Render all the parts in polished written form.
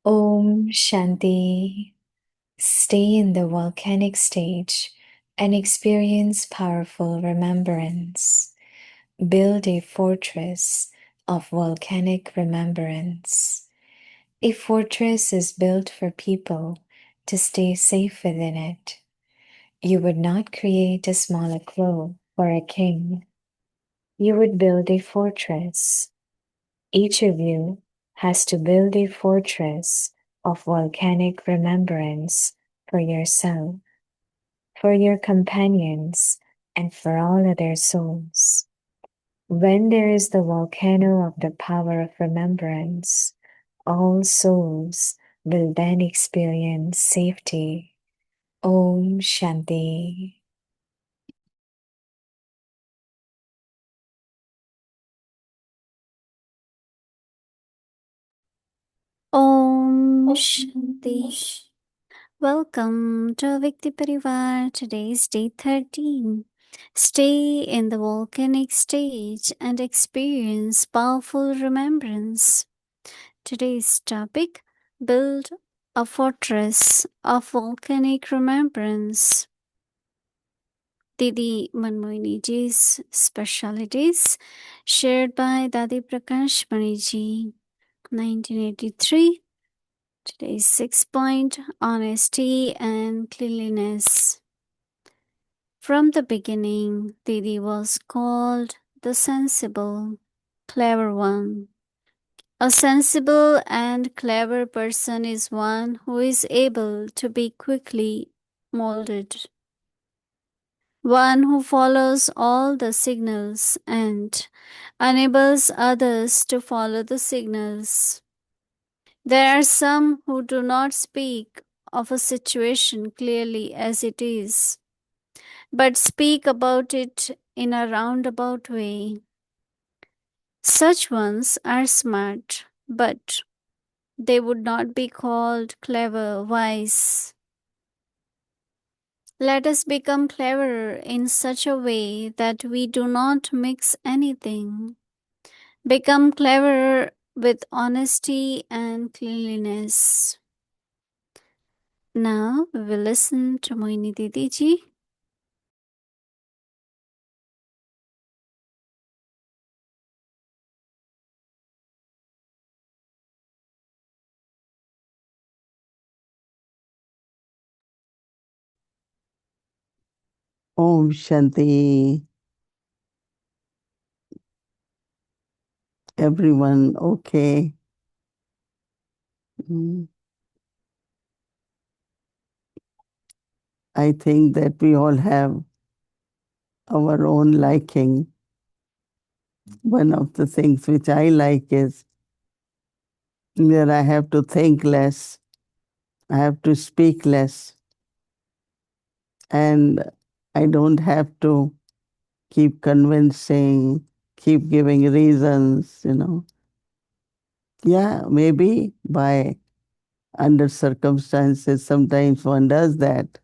Om Shanti. Stay in the volcanic stage and experience powerful remembrance. Build a fortress of volcanic remembrance. A fortress is built for people to stay safe within it. You would not create a smaller grove for a king. You would build a fortress. Each of you has to build a fortress of volcanic remembrance for yourself, for your companions, and for all other souls. When there is the volcano of the power of remembrance, all souls will then experience safety. Om Shanti. Om Shanti. Welcome to Vikti Parivar. Today is day 13. Stay in the volcanic stage and experience powerful remembrance. Today's topic: build a fortress of volcanic remembrance. Didi Mohini Ji's specialities shared by Dadi Prakash Mani Ji, 1983. Today's 6 point: honesty and cleanliness. From the beginning, Didi was called the sensible, clever one. A sensible and clever person is one who is able to be quickly molded, one who follows all the signals and enables others to follow the signals. There are some who do not speak of a situation clearly as it is, but speak about it in a roundabout way. Such ones are smart, but they would not be called clever, wise. Let us become clever in such a way that we do not mix anything. Become clever with honesty and cleanliness. Now we will listen to Mohini Didi ji. Om Shanti. Everyone, okay. Mm. I think that we all have our own liking. One of the things which I like is that I have to think less, I have to speak less, and I don't have to keep convincing, keep giving reasons. Yeah, maybe by under circumstances, sometimes one does that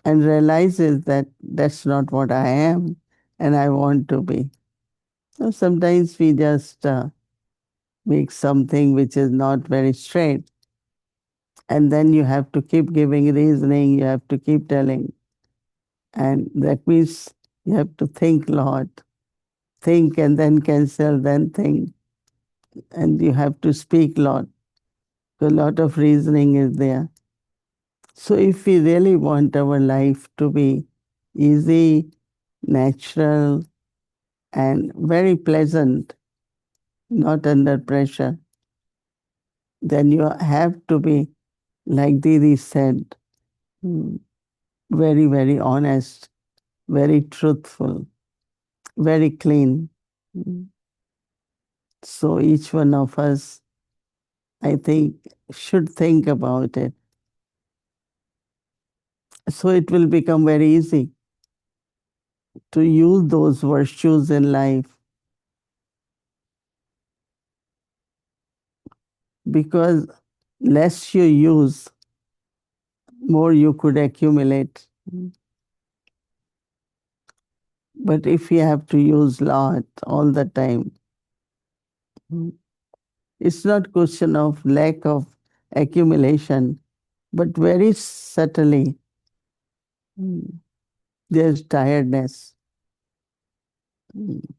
and realizes that that's not what I am and I want to be. So sometimes we just make something which is not very straight, and then you have to keep giving reasoning, you have to keep telling. And that means you have to think a lot, think and then cancel, then think, and you have to speak a lot. A lot of reasoning is there. So if we really want our life to be easy, natural, and very pleasant, not under pressure, then you have to be, like Didi said, very, very honest, very truthful, very clean. So each one of us, I think, should think about it. So it will become very easy to use those virtues in life, because less you use, more you could accumulate. But if you have to use lot all the time, it's not question of lack of accumulation, but very subtly. There's tiredness.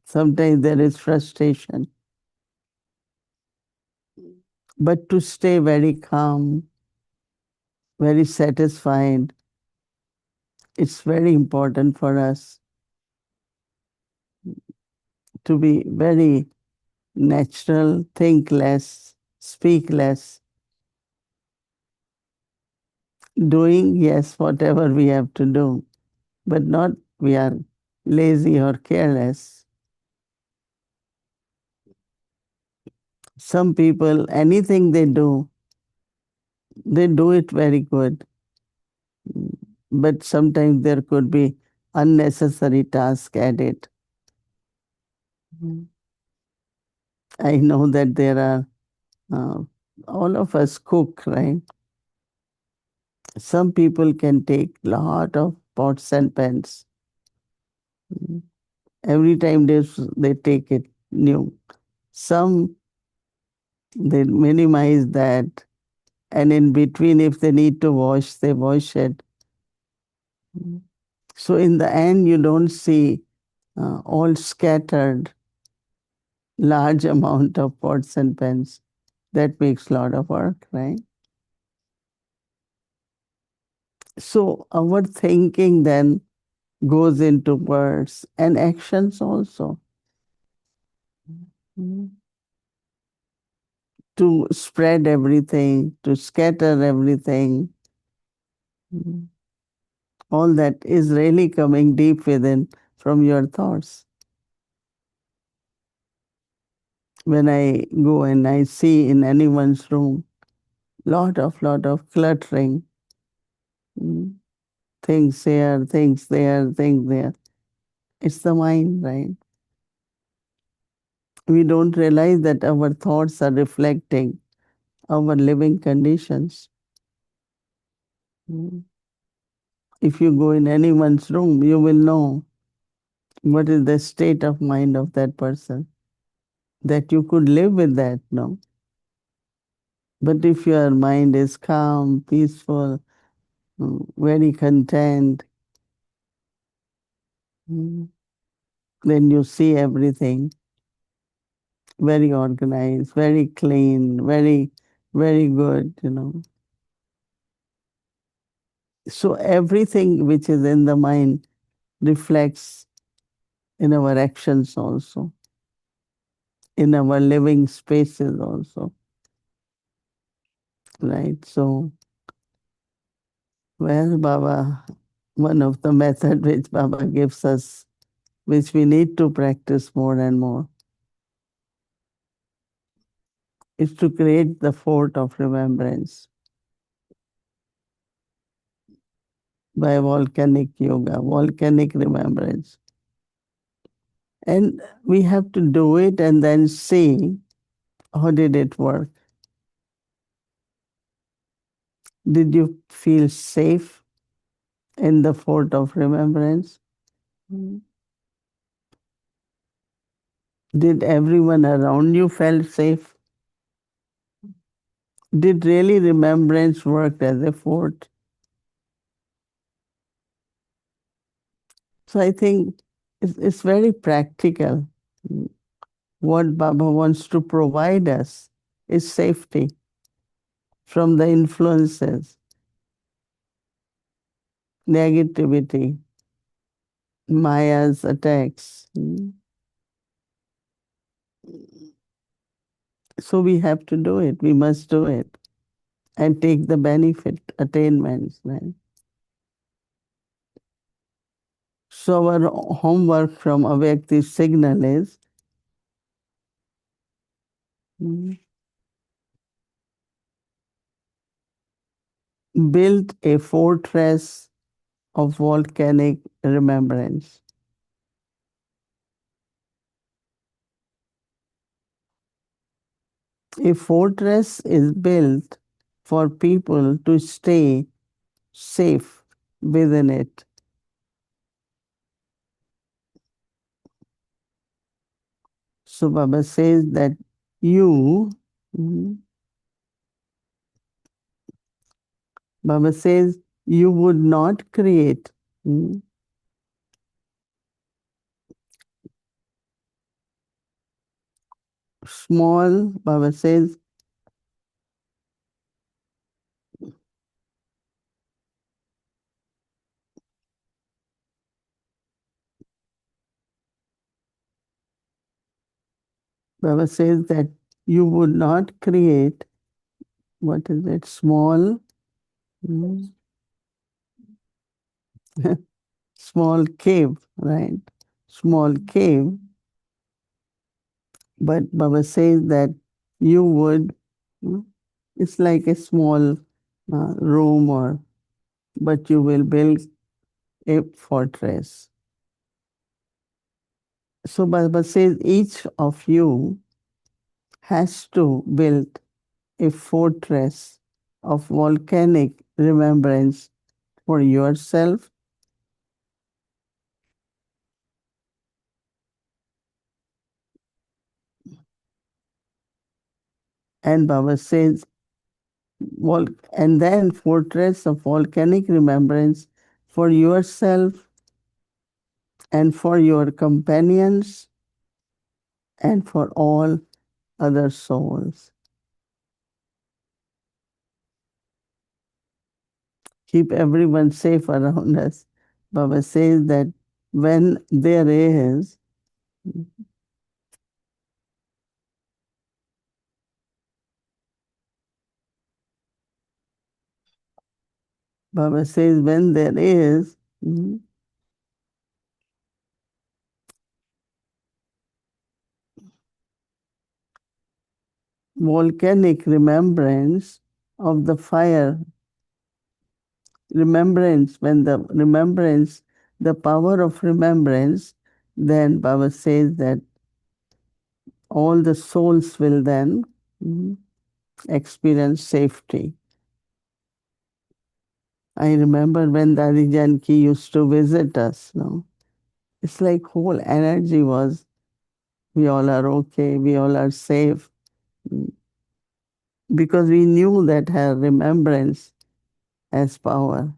Sometimes there is frustration. But to stay very calm, very satisfied, it's very important for us to be very natural, think less, speak less, doing, yes, whatever we have to do, but not we are lazy or careless. Some people, anything they do it very good. But sometimes there could be unnecessary task added. I know that there are, all of us cook, right? Some people can take lot of pots and pans. Every time they take it new. Some, they minimize that. And in between, if they need to wash, they wash it. So in the end, you don't see all scattered large amount of pots and pans. That makes a lot of work, right? So our thinking then goes into words and actions also. Mm. To spread everything, to scatter everything. Mm. All that is really coming deep within from your thoughts. When I go and I see in anyone's room, lot of cluttering, mm, things here, things there, things there. It's the mind, right? We don't realize that our thoughts are reflecting our living conditions. Mm. If you go in anyone's room, you will know what is the state of mind of that person. That you could live with that, no? But if your mind is calm, peaceful, very content, then you see everything very organized, very clean, very good. So everything which is in the mind reflects in our actions also, in our living spaces also, right? So, well, Baba, one of the method which Baba gives us, which we need to practice more and more, is to create the fort of remembrance by volcanic yoga, volcanic remembrance. And we have to do it and then see how did it work. Did you feel safe in the fort of remembrance? Did everyone around you felt safe? Did really remembrance work as a fort? So I think it's very practical. What Baba wants to provide us is safety from the influences, negativity, Maya's attacks. So we have to do it. We must do it and take the benefit, attainments. Right? So our homework from Avyakti's signal is build a fortress of volcanic remembrance. A fortress is built for people to stay safe within it. So Baba says that you Baba says you would not create. Small, Baba says, Baba says that you would not create, what is it, small, small cave, right? Small cave. But Baba says that you would, it's like a small room, but you will build a fortress. So Baba says each of you has to build a fortress of volcanic remembrance for yourself and Baba says, and then fortress of volcanic remembrance for yourself and for your companions and for all other souls. Keep everyone safe around us. Baba says that when there is Baba says when there is volcanic remembrance of the fire, when the remembrance, the power of remembrance, then Baba says that all the souls will then experience safety. I remember when Dadi Janki used to visit us, no? It's like whole energy was, we all are okay, we all are safe, because we knew that her remembrance has power.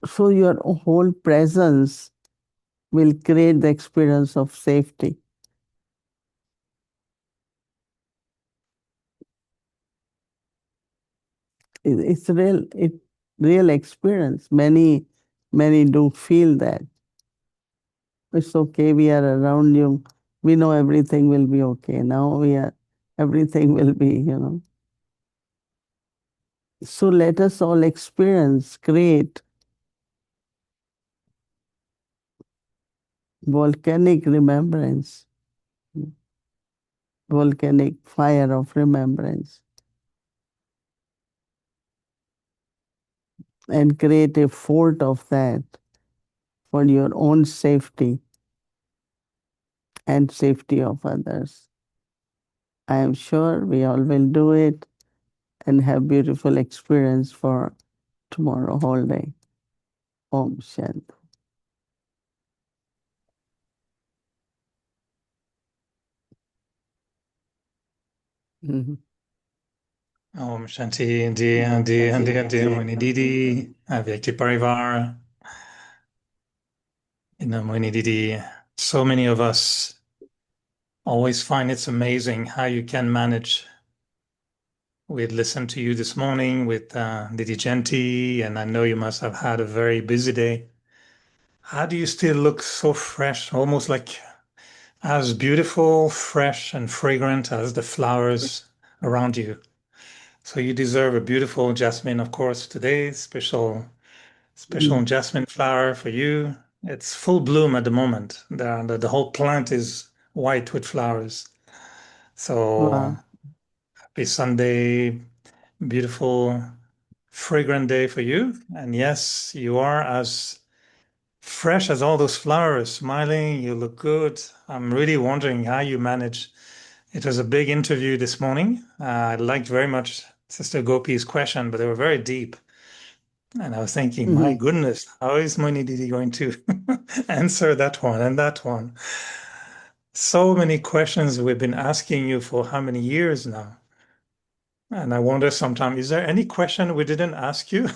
So your whole presence will create the experience of safety. It's real experience. Many do feel that. It's okay, we are around you. We know everything will be okay. Now everything will be. So let us all experience, create volcanic remembrance, volcanic fire of remembrance, and create a fort of that for your own safety and safety of others. I am sure we all will do it and have beautiful experience for tomorrow whole day. Om Shanti. Om Shanti, dear Mohini Didi, Avyakti Parivar. Mohini Didi, so many of us always find it's amazing how you can manage. We'd listened to you this morning with Didi Genti, and I know you must have had a very busy day. How do you still look so fresh, almost like as beautiful, fresh, and fragrant as the flowers around you? So you deserve a beautiful jasmine, of course, today. Special jasmine flower for you. It's full bloom at the moment. The whole plant is white with flowers. So Wow. happy Sunday, beautiful, fragrant day for you. And yes, you are as fresh as all those flowers, smiling. You look good. I'm really wondering how you manage. It was a big interview this morning. I liked very much Sister Gopi's question, but they were very deep. And I was thinking, my goodness, how is Mohini Didi going to answer that one and that one? So many questions we've been asking you for how many years now? And I wonder sometimes, is there any question we didn't ask you?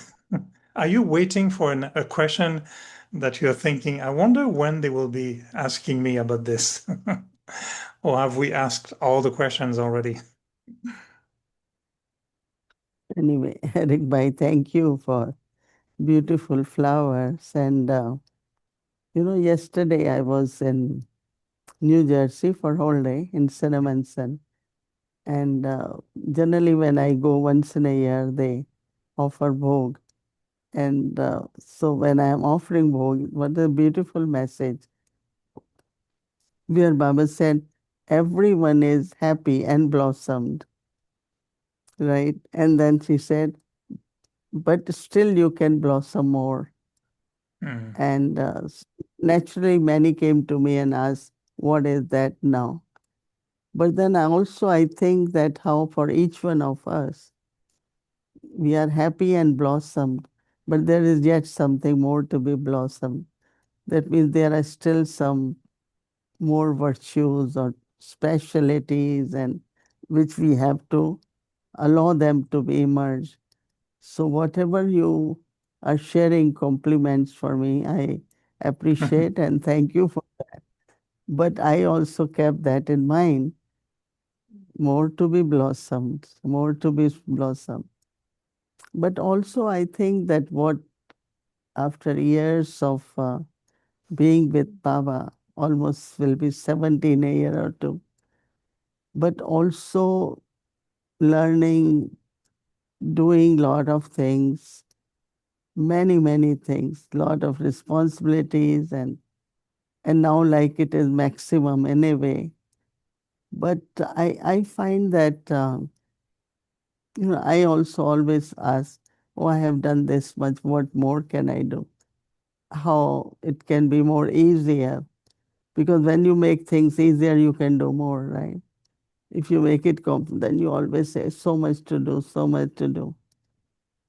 Are you waiting for a question that you're thinking, I wonder when they will be asking me about this? Or have we asked all the questions already? Anyway, Eric Bhai, thank you for beautiful flowers. And, yesterday I was in New Jersey for whole day in Cinnamon Sun. And generally when I go once in a year, they offer bhog. And so when I am offering bhog, what a beautiful message where Baba said, everyone is happy and blossomed, right? And then she said, but still you can blossom more. Mm. And naturally, many came to me and asked, what is that now? But then I think that how for each one of us, we are happy and blossomed, but there is yet something more to be blossomed. That means there are still some more virtues or specialities and which we have to allow them to be emerged. So whatever you are sharing compliments for me, I appreciate and thank you for that. But I also kept that in mind, more to be blossomed, more to be blossomed. But also I think that what after years of being with Baba, almost will be 17 a year or two, but also learning, doing lot of things, many things, lot of responsibilities, and now like it is maximum anyway. But I find that I also always ask, oh, I have done this much, what more can I do? How it can be more easier, because when you make things easier, you can do more, right? If you make it then you always say so much to do, so much to do.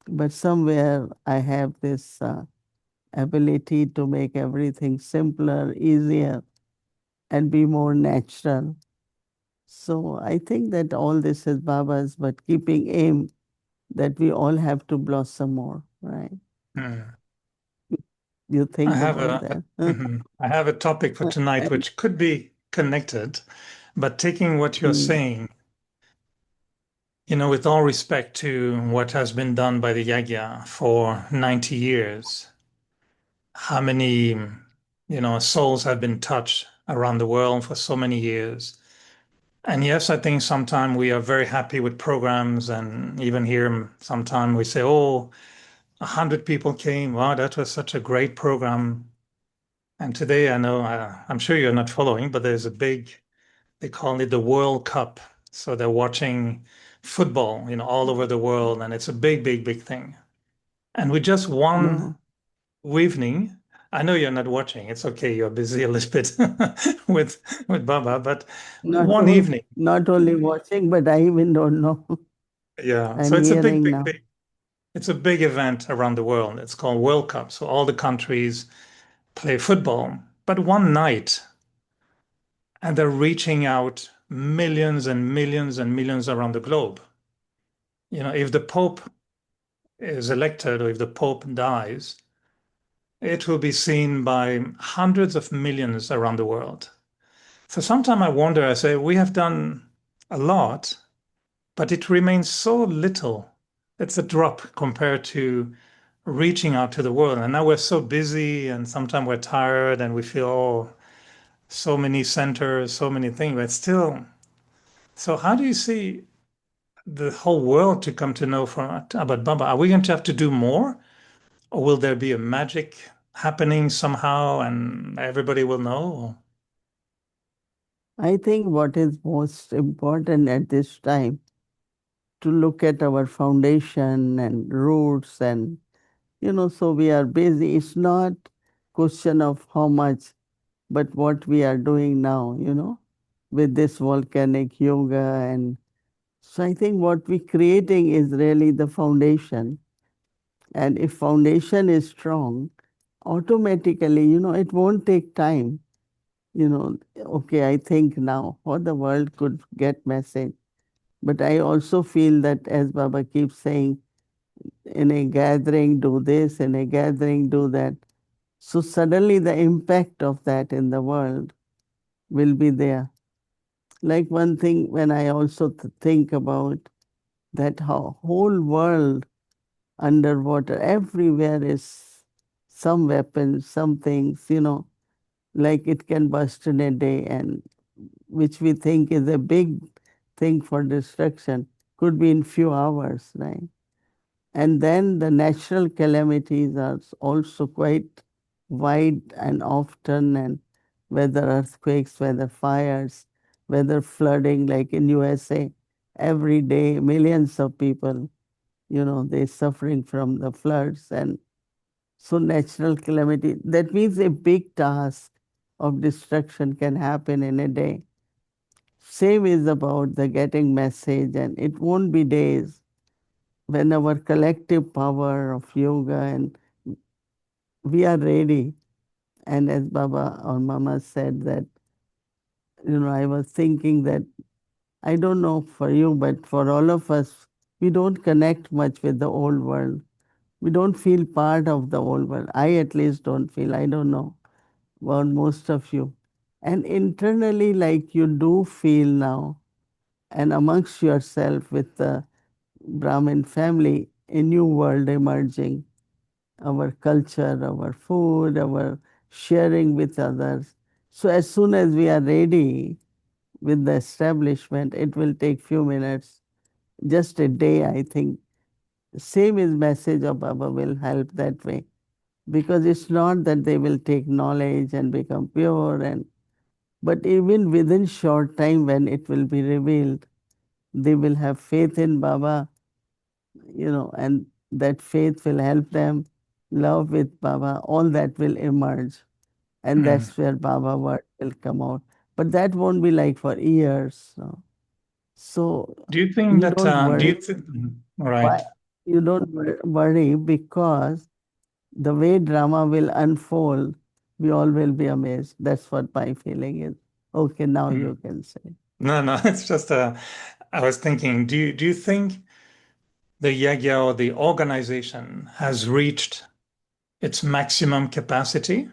But somewhere I have this ability to make everything simpler, easier, and be more natural. So I think that all this is Baba's, but keeping aim that we all have to blossom more, right? Mm. You I think have about a that? I have a topic for tonight And, which could be connected, but taking what you're mm, saying, with all respect to what has been done by the Yagya for 90 years, how many, souls have been touched around the world for so many years. And yes, I think sometimes we are very happy with programs, and even here, sometimes we say, oh, 100 people came. Wow, that was such a great program. And today, I know, I'm sure you're not following, but there's a big, they call it the World Cup. So they're watching football, all over the world, and it's a big thing. And with just one no, evening, I know you're not watching. It's okay, you're busy a little bit with Baba, but not one all, evening, not only watching, but I even don't know. yeah. So I'm it's a big, hearing big, now. big. It's a big event around the world. It's called World Cup. So all the countries play football, but one night, and they're reaching out millions and millions and millions around the globe. If the Pope is elected or if the Pope dies, it will be seen by hundreds of millions around the world. So sometimes I wonder, I say, we have done a lot, but it remains so little. It's a drop compared to reaching out to the world. And now we're so busy, and sometimes we're tired and we feel, oh, so many centers, so many things, but still. So how do you see the whole world to come to know about Baba? Are we going to have to do more, or will there be a magic happening somehow and everybody will know? I think what is most important at this time to look at our foundation and roots, and so we are busy. It's not question of how much, but what we are doing now, with this volcanic yoga. And so I think what we're creating is really the foundation. And if foundation is strong, automatically, it won't take time. Okay, I think now how the world could get message. But I also feel that, as Baba keeps saying, in a gathering do this, in a gathering do that. So suddenly the impact of that in the world will be there. Like one thing when I also think about that how whole world underwater, everywhere is some weapons, some things, like it can burst in a day, and which we think is a big thing for destruction could be in few hours, right? And then the natural calamities are also quite wide and often, and whether earthquakes, whether fires, whether flooding, like in USA, every day millions of people, they're suffering from the floods. And so natural calamity, that means a big task of destruction can happen in a day. Same is about the getting message, and it won't be days when our collective power of yoga and we are ready. And as Baba or Mama said that, I was thinking that I don't know for you, but for all of us, we don't connect much with the old world. We don't feel part of the old world. I at least don't feel, I don't know about most of you. And internally, like you do feel now, and amongst yourself with the Brahmin family, a new world emerging, our culture, our food, our sharing with others. So as soon as we are ready with the establishment, it will take few minutes, just a day, I think. Same is message of Baba will help that way. Because it's not that they will take knowledge and become pure, but even within short time when it will be revealed, they will have faith in Baba, and that faith will help them, love with Baba, all that will emerge. And Mm. that's where Baba word will come out. But that won't be like for years. No. So Do you think you that, don't worry. right? Why? You don't worry because the way drama will unfold, we all will be amazed. That's what my feeling is. Okay, now Mm. you can say. No, no, it's just I was thinking, do you think the Yagya or the organization has reached its maximum capacity?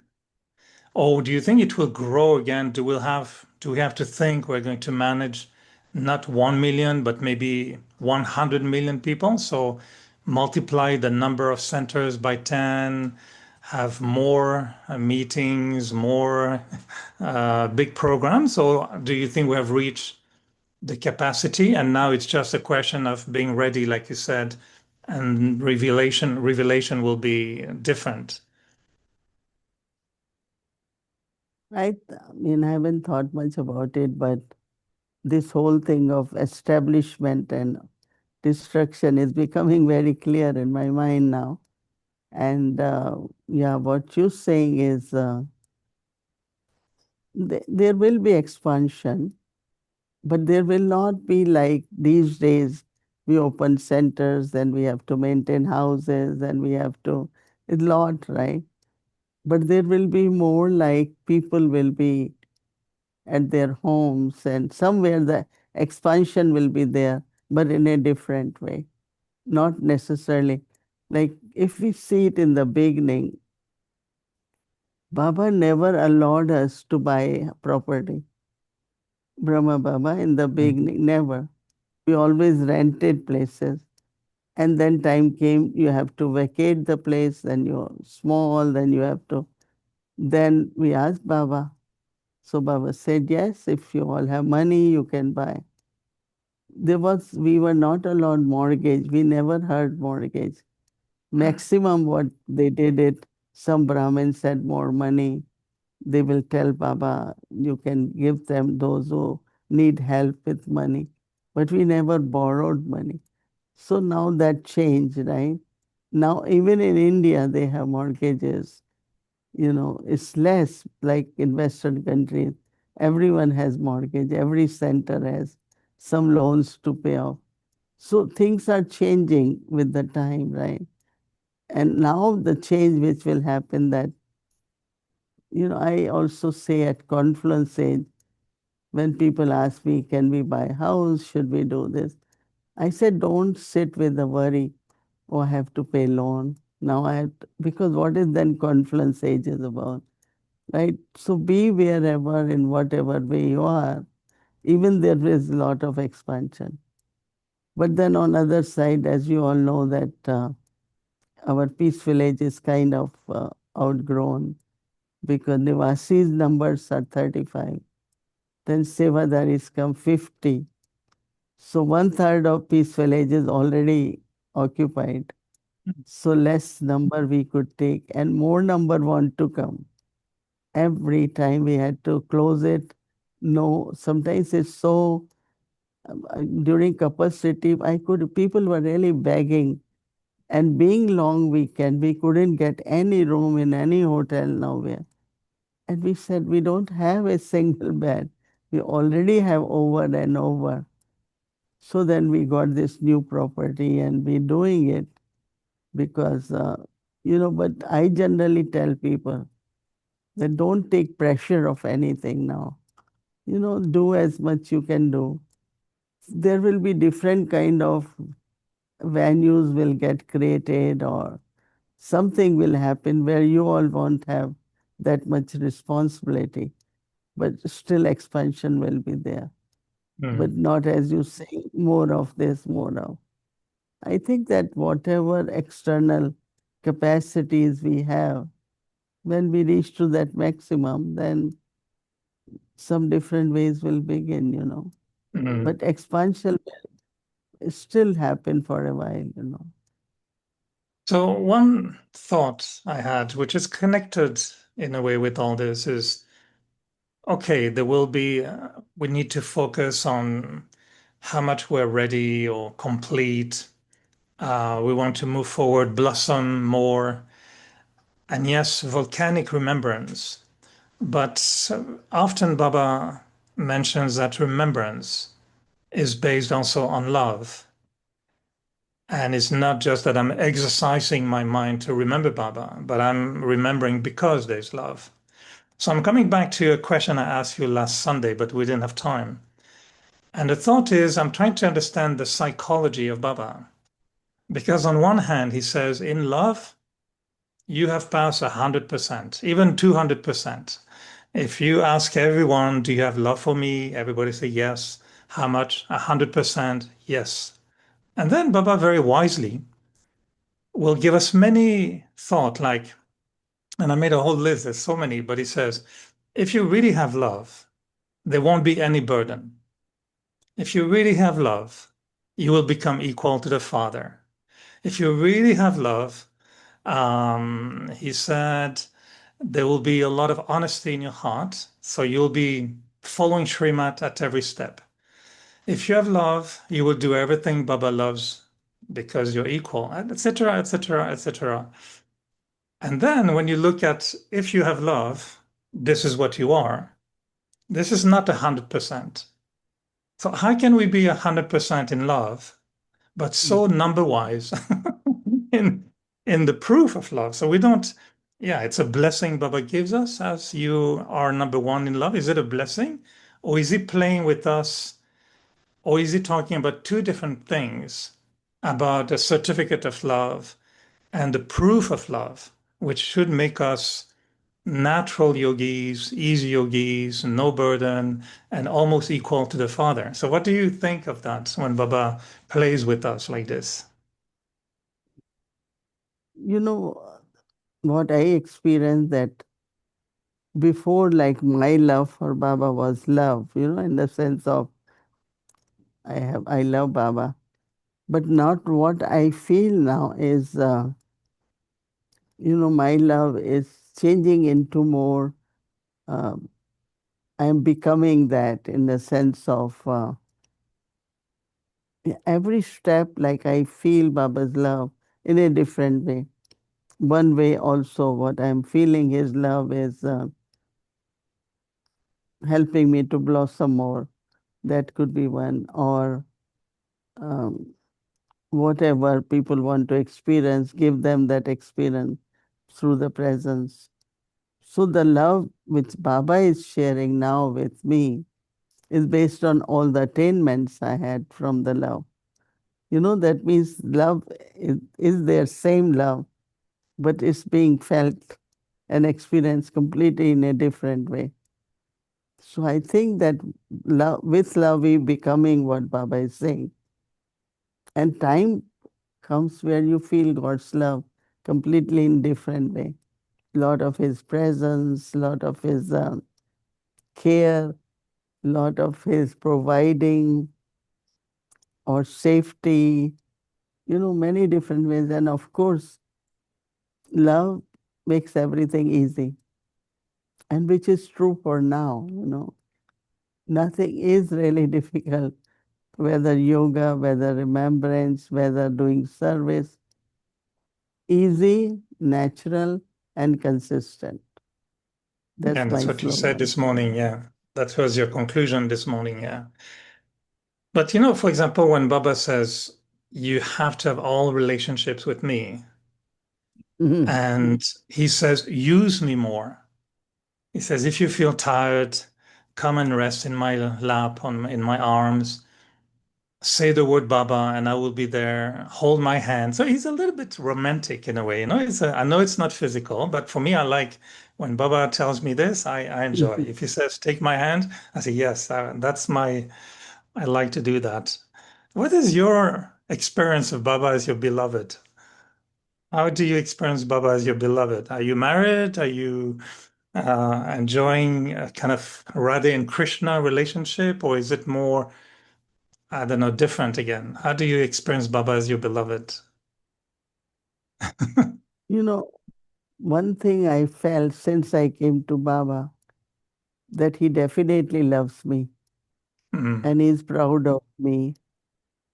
Or do you think it will grow again? Do we have to think we're going to manage not 1 million, but maybe 100 million people? So multiply the number of centers by 10, have more meetings, more big programs? Or do you think we have reached the capacity and now it's just a question of being ready, like you said, and revelation will be different? I haven't thought much about it, but this whole thing of establishment and destruction is becoming very clear in my mind now. And yeah, what you're saying is there will be expansion, but there will not be like these days we open centers and we have to maintain houses and we have to, a lot, right? But there will be more like people will be at their homes and somewhere the expansion will be there, but in a different way. Not necessarily. Like if we see it in the beginning, Baba never allowed us to buy property. Brahma Baba in the beginning, never. We always rented places. And then time came, you have to vacate the place, then you're small, then you have to. Then we asked Baba. So Baba said, yes, if you all have money, you can buy. We were not allowed mortgage. We never heard mortgage. Maximum what they did it, some Brahmins had more money. They will tell Baba, you can give them those who need help with money. But we never borrowed money. So now that changed, right? Now even in India they have mortgages. It's less like in Western countries. Everyone has mortgage. Every center has some loans to pay off. So things are changing with the time, right? And now the change which will happen that, I also say at confluence age, When people ask me, can we buy a house? Should we do this? I said, don't sit with the worry, oh, I have to pay loan. Now I have to, because what is then confluence age is about, right? So be wherever, in whatever way you are, even there is a lot of expansion. But then on other side, as you all know, that our peace village is kind of outgrown because Nivasis numbers are 35. Then Sevadaris come 50. So 1/3 of peace village is already occupied. So less number we could take and more number want to come. Every time we had to close it. No, sometimes it's so, during capacity, people were really begging. And being long weekend, we couldn't get any room in any hotel nowhere. And we said, we don't have a single bed. We already have over and over. So then we got this new property and we're doing it because, but I generally tell people that don't take pressure of anything now. Do as much you can do. There will be different kind of venues will get created or something will happen where you all won't have that much responsibility, but still expansion will be there. But not, as you say, more of this, more of. I think that whatever external capacities we have, when we reach to that maximum, then some different ways will begin. But expansion will still happen for a while. So one thought I had, which is connected in a way with all this, is okay, there will be, we need to focus on how much we're ready or complete. We want to move forward, blossom more. And yes, volcanic remembrance. But often Baba mentions that remembrance is based also on love. And it's not just that I'm exercising my mind to remember Baba, but I'm remembering because there's love. So I'm coming back to a question I asked you last Sunday, but we didn't have time. And the thought is, I'm trying to understand the psychology of Baba. Because on one hand, he says, in love, you have passed 100%, even 200%. If you ask everyone, do you have love for me? Everybody say yes. How much? 100%, yes. And then Baba very wisely will give us many thought like, and I made a whole list, there's so many, but he says, if you really have love, there won't be any burden. If you really have love, you will become equal to the Father. If you really have love, he said, there will be a lot of honesty in your heart. So you'll be following Srimat at every step. If you have love, you will do everything Baba loves because you're equal, etc., etc., etc. And then when you look at if you have love, this is what you are. This is not 100%. So how can we be 100% in love, but so number wise in the proof of love? So we don't, yeah, it's a blessing Baba gives us as you are number one in love. Is it a blessing? Or is he playing with us? Or is he talking about two different things? About a certificate of love and the proof of love, which should make us natural yogis, easy yogis, no burden, and almost equal to the Father. So, what do you think of that when Baba plays with us like this? What I experienced that before, like my love for Baba was love, in the sense of I love Baba. But not what I feel now is, my love is changing into more, I'm becoming that in the sense of every step, like I feel Baba's love in a different way. One way also, what I'm feeling his love is helping me to blossom more. That could be one. Or um, whatever people want to experience, give them that experience through the presence. So the love which Baba is sharing now with me is based on all the attainments I had from the love. That means love is their same love, but it's being felt and experienced completely in a different way. So I think that with love, we becoming what Baba is saying. And time comes where you feel God's love completely in different way. Lot of His presence, lot of His care, lot of His providing or safety, many different ways. And of course, love makes everything easy, and which is true for now. Nothing is really difficult, whether yoga, whether remembrance, whether doing service, easy, natural, and consistent. Yeah, That's and that's my what you said slogan. this morning. Yeah, that was your conclusion this morning. Yeah. But for example, when Baba says you have to have all relationships with me, Mhm. and he says, use me more. He says, if you feel tired, come and rest in my lap, in my arms. Say the word Baba, and I will be there. Hold my hand. So he's a little bit romantic in a way. I know it's not physical, but for me, I like when Baba tells me this. I enjoy. If he says, "Take my hand," I say, "Yes, that's my." I like to do that. What is your experience of Baba as your beloved? How do you experience Baba as your beloved? Are you married? Are you enjoying a kind of Radha and Krishna relationship, or is it more, I don't know, different again? How do you experience Baba as your beloved? You know, One thing I felt since I came to Baba, that he definitely loves me Mm, and is proud of me.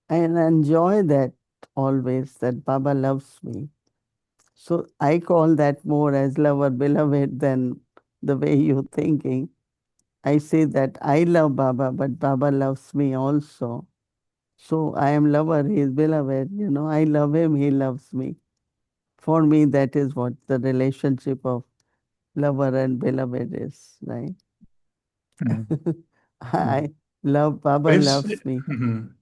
And I enjoy that always, that Baba loves me. So I call that more as lover beloved than the way you're thinking. I say that I love Baba, but Baba loves me also. So I am lover, he is beloved. I love him, he loves me. For me, that is what the relationship of lover and beloved is, right? mm, mm. I love, Baba But loves me. mhm.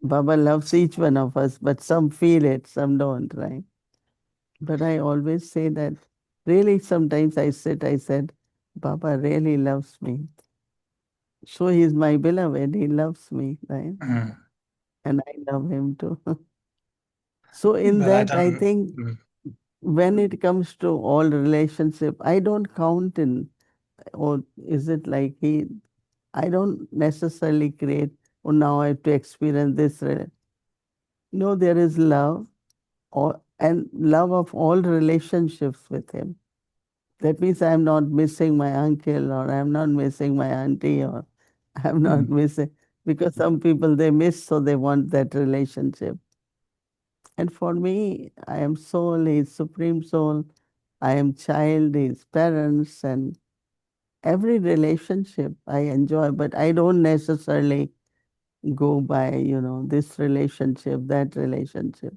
Baba loves each one of us, but some feel it, some don't, right? But I always say that really sometimes I said, Baba really loves me. So he's my beloved, he loves me, right? Mm. And I love him too. So in But I that, I don't. think Mm, when it comes to all relationship, I don't count in, or is it like I don't necessarily create, oh, now I have to experience this. No, there is love and love of all relationships with him. That means I'm not missing my uncle, or I'm not missing my auntie, or I'm not mm, missing, because some people they miss, so they want that relationship. And for me, I am soul, he is supreme soul. I am child, he is parents, and every relationship I enjoy, but I don't necessarily go by, this relationship, that relationship.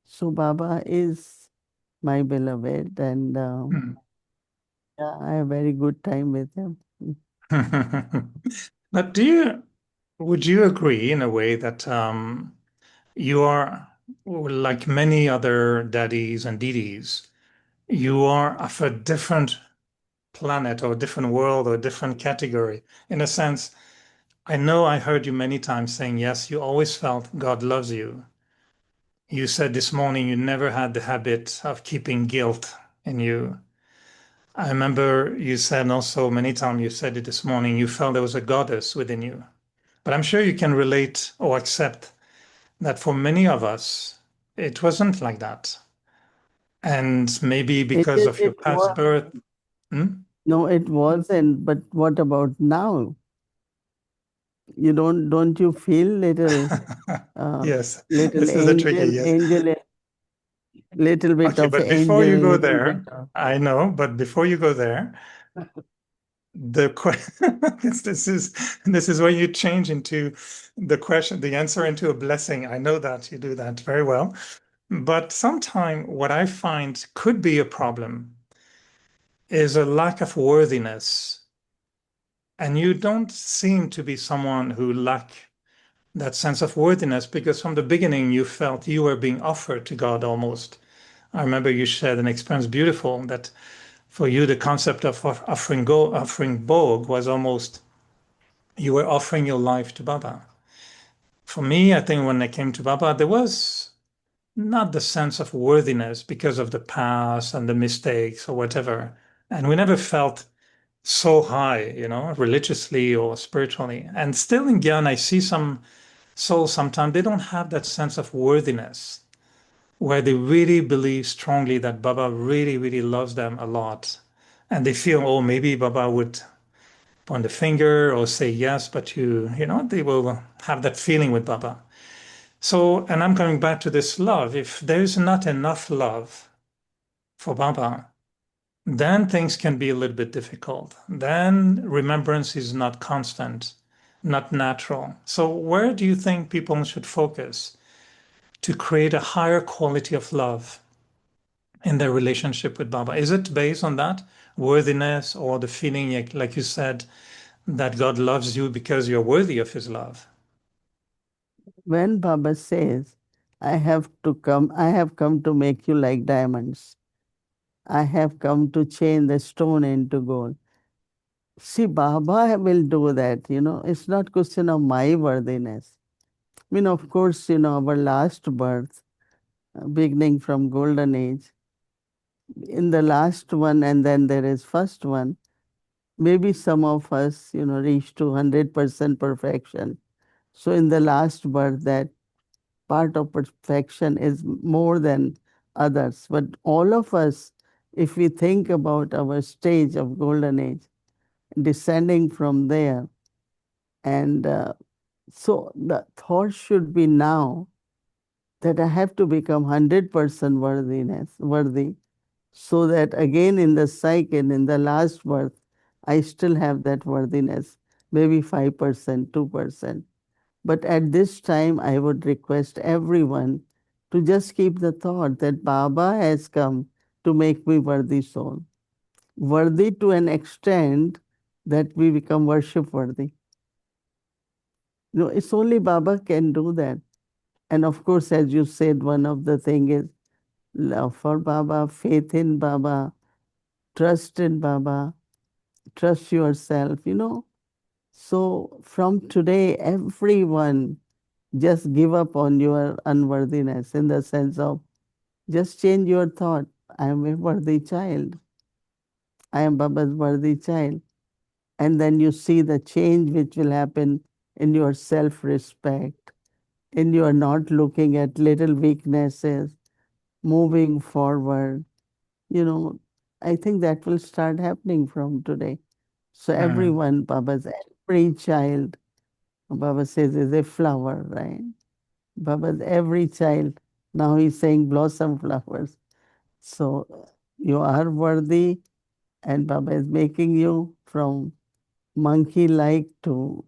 So Baba is my beloved, and mm. yeah, I have very good time with him. But would you agree in a way that you are, like many other daddies and didis, you are of a different planet or a different world or a different category? In a sense, I know I heard you many times saying, yes, you always felt God loves you. You said this morning you never had the habit of keeping guilt in you. I remember you said also many times, you said it this morning, you felt there was a goddess within you. But I'm sure you can relate or accept that for many of us, it wasn't like that. And maybe It because is, of your it past was, birth. Hmm? no, it wasn't, but what about now? You don't you feel uh, Yes, little this is the tricky, angel, yes. little bit Okay, of but before you angel, go little bit there, of. I know, but before you go there, the question this is where you change into the question, the answer into a blessing. I know that you do that very well. But sometimes what I find could be a problem is a lack of worthiness And you don't seem to be someone who lack that sense of worthiness, because from the beginning you felt you were being offered to God almost. I remember you shared an experience beautiful that for you the concept of offering Bog was almost you were offering your life to Baba. For me, I think when I came to Baba, there was not the sense of worthiness because of the past and the mistakes or whatever. And we never felt so high, religiously or spiritually. And still in Gyan, I see some souls sometimes they don't have that sense of worthiness where they really believe strongly that Baba really, really loves them a lot. And they feel, oh, maybe Baba would point the finger or say yes, but they will have that feeling with Baba. So, and I'm coming back to this love. If there's not enough love for Baba, then things can be a little bit difficult. Then remembrance is not constant, not natural. So, where do you think people should focus to create a higher quality of love in their relationship with Baba? Is it based on that worthiness or the feeling, like you said, that God loves you because you're worthy of his love? When Baba says, I have come to make you like diamonds. I have come to change the stone into gold. See, Baba will do that, It's not question of my worthiness. Of course, our last birth, beginning from golden age, in the last one and then there is first one, maybe some of us, reach to 100% perfection. So in the last birth, that part of perfection is more than others. But all of us, if we think about our stage of golden age, descending from there, and so the thought should be now that I have to become 100% worthy, so that again in the cycle, in the last birth, I still have that worthiness, maybe 5%, 2%. But at this time, I would request everyone to just keep the thought that Baba has come to make me worthy soul. Worthy to an extent that we become worship worthy. It's only Baba can do that. And of course, as you said, one of the thing is love for Baba, faith in Baba, trust in Baba, trust yourself. So from today, everyone just give up on your unworthiness in the sense of just change your thought. I am a worthy child. I am Baba's worthy child. And then you see the change which will happen in your self respect, in your not looking at little weaknesses, moving forward. You know, I think that will start happening from today. So Mm. everyone, every child, Baba says, is a flower, right? Baba's every child. Now he's saying blossom flowers. So you are worthy, and Baba is making you from monkey like to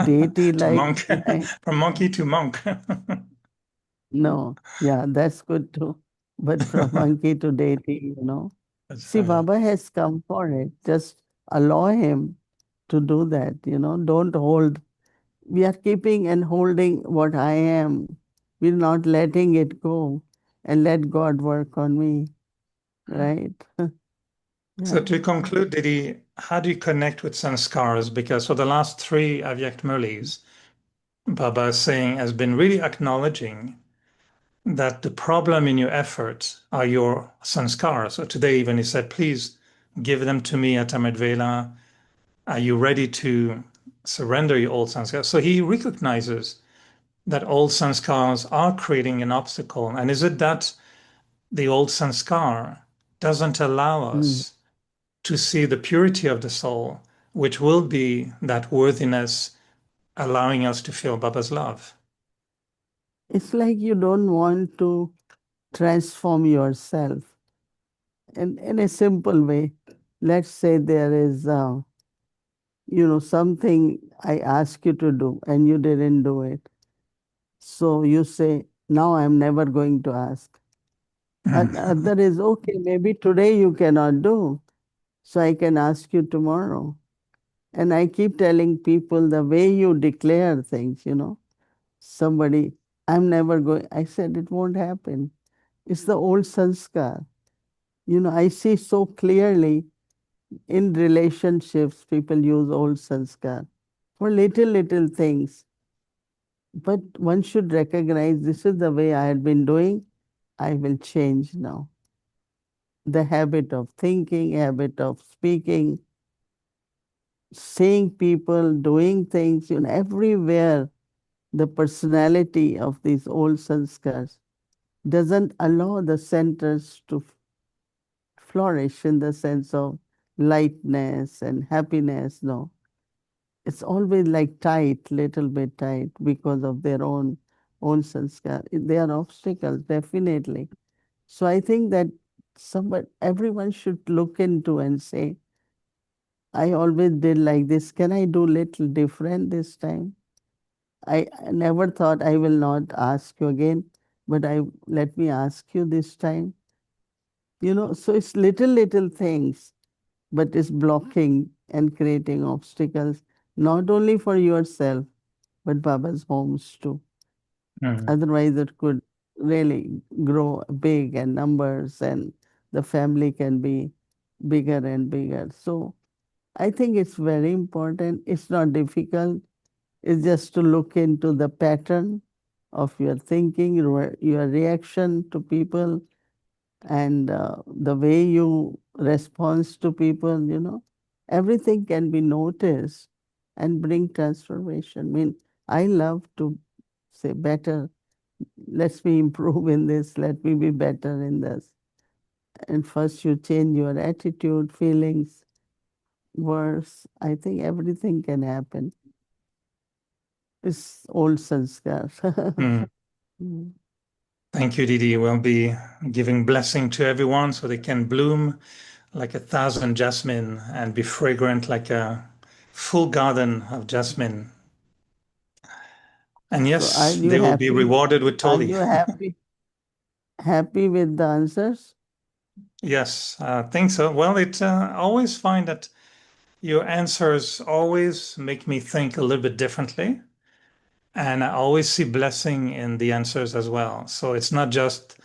deity To like, monk, right? from monkey to monk. No, yeah, that's good too. But from monkey to deity. That's See, Baba has come for it. Just allow him to do that. Don't hold. We are keeping and holding what I am. We're not letting it go and let God work on me, right? So Yeah. to conclude, Didi, how do you connect with sanskars? Because for the last three Avyak Murlis, Baba is saying has been really acknowledging that the problem in your efforts are your sanskars. So today even he said, please give them to me at Amrit Vela. Are you ready to surrender your old sanskars? So he recognizes that old sanskars are creating an obstacle. And is it that the old sanskar doesn't allow Mm. us to see the purity of the soul, which will be that worthiness allowing us to feel Baba's love? It's like you don't want to transform yourself in a simple way. Let's say there is, something I ask you to do and you didn't do it. So you say, now I'm never going to ask. Other is, okay, maybe today you cannot do, so I can ask you tomorrow. And I keep telling people the way you declare things, somebody, I'm never going, I said it won't happen. It's the old sanskar. I see so clearly in relationships, people use old sanskar for little things. But one should recognize this is the way I had been doing. I will change now. The habit of thinking, habit of speaking, seeing people, doing things, everywhere the personality of these old sanskars doesn't allow the centers to flourish in the sense of lightness and happiness. No, it's always like tight, little bit tight because of their own sanskar. They are obstacles, definitely. So I think that everyone should look into and say, I always did like this. Can I do little different this time? I never thought I will not ask you again, but let me ask you this time. So it's little things, but it's blocking and creating obstacles, not only for yourself, but Baba's homes too. Otherwise, it could really grow big and numbers, and the family can be bigger and bigger. So I think it's very important. It's not difficult. It's just to look into the pattern of your thinking, your reaction to people, and the way you respond to people, everything can be noticed and bring transformation. I mean, I love to say better, let me improve in this, let me be better in this. And first you change your attitude, feelings, words. I think everything can happen. It's old sanskar. Mm. Thank you, Didi. We'll be giving blessing to everyone so they can bloom like 1,000 jasmine and be fragrant like a full garden of jasmine. And So yes, they will be rewarded with Are Toli. you happy with the answers? Yes, I think so. Well, I always find that your answers always make me think a little bit differently. And I always see blessing in the answers as well. So it's not just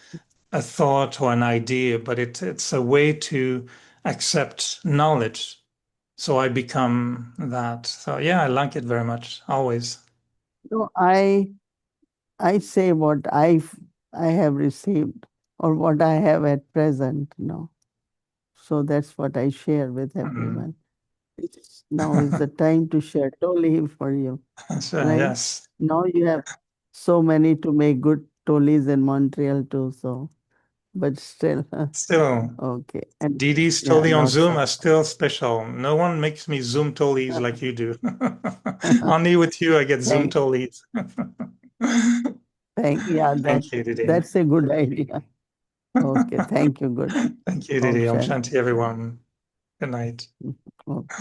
a thought or an idea, but it's a way to accept knowledge. So I become that. So yeah, I like it very much, always. No, I say what I have received or what I have at present, So that's what I share with everyone. Now is the time to share Toli for you, So, right? yes. Now you have so many to make good Tolis in Montreal too, so but still, Still, okay. And Didi's yeah, Toli on lots Zoom of are still special. No one makes me Zoom Tolis like you do. Only with you I get Zoom thank Tolis. yeah, Thank you, Didi. that's a good idea. Okay, thank you. Good. Thank you, Om Didi. Om Shanti. Shanti, everyone. Good night. Okay.